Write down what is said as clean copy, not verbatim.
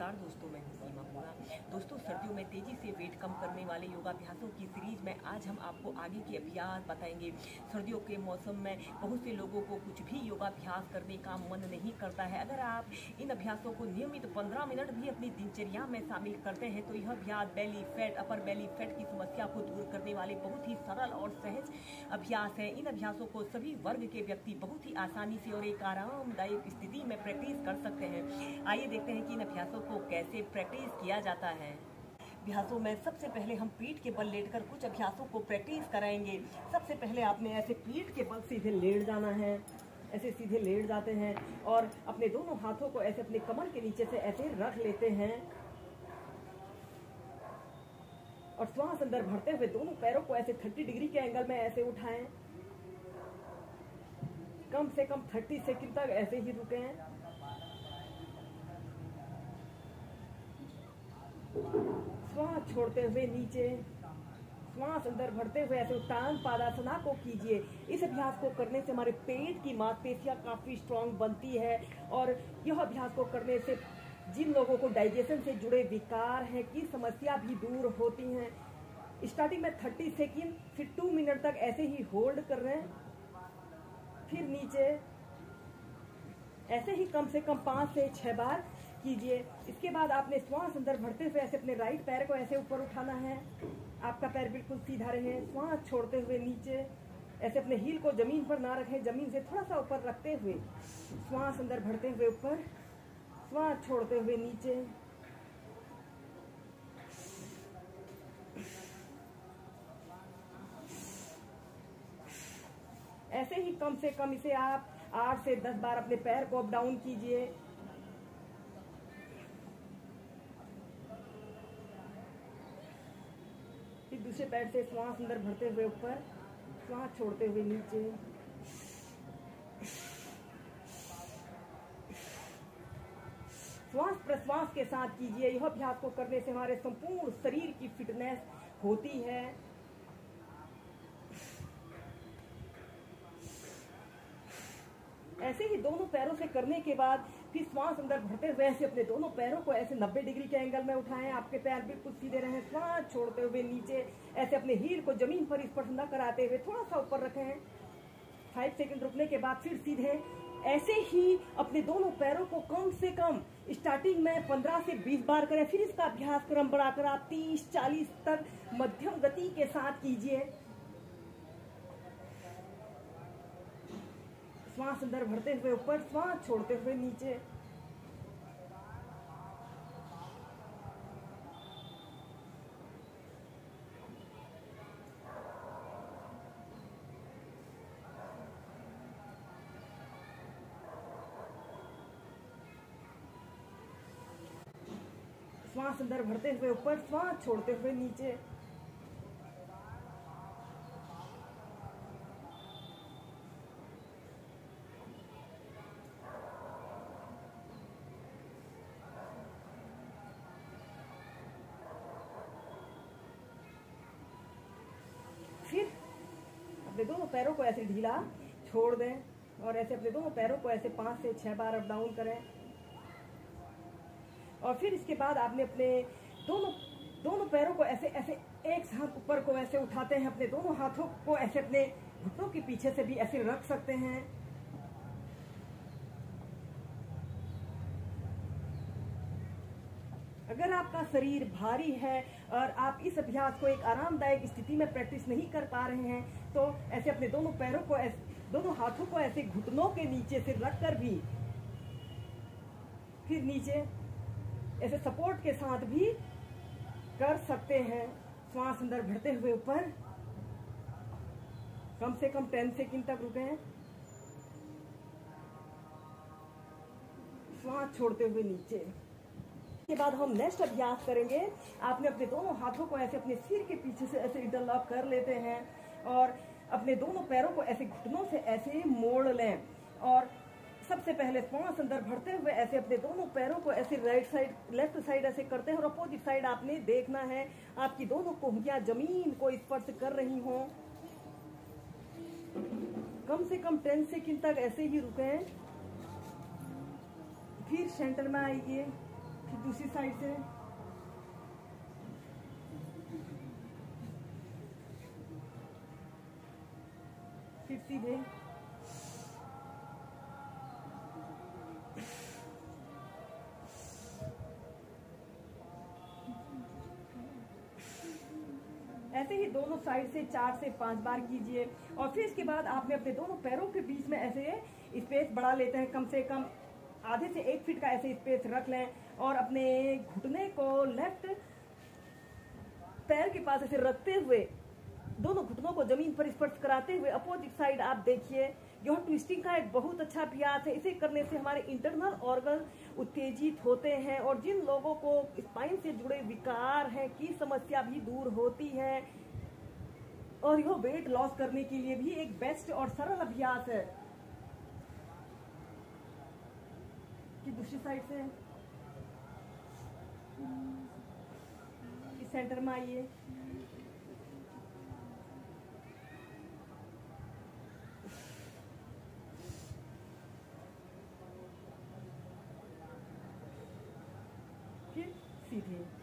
नमस्कार दोस्तों, मैं हूं सीमा पूरा। दोस्तों, सर्दियों में तेजी से वेट कम करने वाले योगाभ्यासों की सीरीज में आज हम आपको आगे के अभ्यास बताएंगे। सर्दियों के मौसम में बहुत से लोगों को कुछ भी योगाभ्यास करने का मन नहीं करता है। अगर आप इन अभ्यासों को नियमित 15 मिनट भी अपनी दिनचर्या में शामिल करते हैं तो यह अभ्यास बेली फैट, अपर बेली फैट की समस्या को दूर करने वाले बहुत ही सरल और सहज अभ्यास है। इन अभ्यासों को सभी वर्ग के व्यक्ति बहुत ही आसानी से और एक आरामदायक स्थिति में प्रैक्टिस कर सकते हैं। आइए देखते हैं कि इन अभ्यासों को कैसे प्रैक्टिस किया जाता है। अभ्यासों में सबसे पहले हम पीठ के बल लेटकर कुछ अभ्यासों को प्रैक्टिस कराएंगे। सबसे पहले आपने ऐसे पीठ के बल सीधे लेट जाना है। ऐसे सीधे लेट जाते हैं और अपने दोनों हाथों को ऐसे अपने कमर के नीचे से ऐसे रख लेते हैं और श्वास अंदर भरते हुए दोनों पैरों को ऐसे 30 डिग्री के एंगल में ऐसे उठाएं। कम से कम 30 सेकंड तक ऐसे ही रुकें। श्वास छोड़ते हुए नीचे, श्वास अंदर भरते हुए ऐसे उत्तान पादासना को कीजिए। इस अभ्यास को करने से हमारे पेट की मांसपेशियां काफी स्ट्रांग बनती है और यह अभ्यास को करने से जिन लोगों को डाइजेशन से जुड़े विकार हैं की समस्या भी दूर होती हैं। स्टार्टिंग में 30 सेकंड, फिर 2 मिनट तक ऐसे ही होल्ड कर रहे हैं, फिर नीचे ऐसे ही कम से कम 5 से 6 बार कीजिए। इसके बाद आपने श्वास अंदर भरते हुए ऐसे अपने राइट पैर को ऐसे ऊपर उठाना है। आपका पैर बिल्कुल सीधा रहे। श्वास छोड़ते हुए नीचे, ऐसे अपने हील को जमीन पर ना रखें, जमीन से थोड़ा सा ऊपर रखते हुए श्वास अंदर भरते हुए ऊपर, श्वास छोड़ते हुए नीचे। ऐसे ही कम से कम इसे आप 8 से 10 बार अपने पैर को अप डाउन कीजिए। फिर दूसरे पैर से श्वास अंदर भरते हुए ऊपर, श्वास छोड़ते हुए नीचे। श्वास प्रश्वास के साथ कीजिए। यह अभ्यास को करने से हमारे संपूर्ण शरीर की फिटनेस होती है। ऐसे ही दोनों पैरों से करने के बाद फिर श्वास अंदर भरते हुए ऐसे अपने दोनों पैरों को ऐसे 90 डिग्री के एंगल में उठाएं। आपके पैर बिल्कुल सीधे रहें। श्वास छोड़ते हुए नीचे, ऐसे अपने हील को जमीन पर स्पर्श न कराते हुए थोड़ा सा ऊपर रखें। 5 सेकंड रुकने के बाद फिर सीधे ऐसे ही अपने दोनों पैरों को कम से कम स्टार्टिंग में 15 से 20 बार करें। फिर इसका अभ्यास क्रम बढ़ाकर आप 30-40 तक मध्यम गति के साथ कीजिए। श्वास अंदर भरते हुए ऊपर, श्वास छोड़ते हुए नीचे। श्वास अंदर भरते हुए ऊपर, श्वास छोड़ते हुए नीचे। फिर अपने दोनों पैरों को ऐसे ढीला छोड़ दें और ऐसे अपने दोनों पैरों को ऐसे 5 से 6 बार अप डाउन करें। और फिर इसके बाद आपने अपने दोनों पैरों को ऐसे ऐसे एक साथ ऊपर को ऐसे उठाते हैं। अपने दोनों हाथों को ऐसे अपने घुटनों के पीछे से भी ऐसे रख सकते हैं। अगर आपका शरीर भारी है और आप इस अभ्यास को एक आरामदायक स्थिति में प्रैक्टिस नहीं कर पा रहे हैं तो ऐसे अपने दोनों पैरों को दोनों हाथों को ऐसे घुटनों के नीचे से रखकर भी फिर नीचे ऐसे सपोर्ट के साथ भी कर सकते हैं। श्वास अंदर भरते हुए ऊपर, कम से कम 10 सेकंड तक रुकें। श्वास छोड़ते हुए नीचे। के बाद हम नेक्स्ट अभ्यास करेंगे। आपने अपने दोनों हाथों को ऐसे अपने सिर के पीछे से ऐसे इंटरलॉक कर लेते हैं और अपने दोनों पैरों को ऐसे घुटनों से ऐसे मोड़ लें और सबसे पहले श्वास अंदर भरते हुए ऐसे अपने दोनों पैरों को ऐसे राइट साइड, लेफ्ट साइड ऐसे करते हैं और अपोजिट साइड आपने देखना है आपकी दोनों कोहनियां जमीन को स्पर्श कर रही हों। कम से कम 10 सेकंड तक ऐसे ही रुकें। फिर सेंटर में आइए, फिर दूसरी साइड से फिर सीधे। ऐसे ही दोनों साइड से 4 से 5 बार कीजिए। और फिर इसके बाद आपने अपने दोनों पैरों के बीच में ऐसे स्पेस बढ़ा लेते हैं, कम से कम आधे से 1 फीट का ऐसे स्पेस रख लें। और अपने घुटने को लेफ्ट पैर के पास ऐसे रखते हुए दोनों घुटनों को जमीन पर स्पर्श कराते हुए अपोजिट साइड आप देखिए। यह ट्विस्टिंग का एक बहुत अच्छा अभ्यास है। इसे करने से हमारे इंटरनल ऑर्गन उत्तेजित होते हैं और जिन लोगों को स्पाइन से जुड़े विकार है की समस्या भी दूर होती है। और यह वेट लॉस करने के लिए भी एक बेस्ट और सरल अभ्यास है। कि दूसरी साइड से इस सेंटर में आइए। फिर सीधे।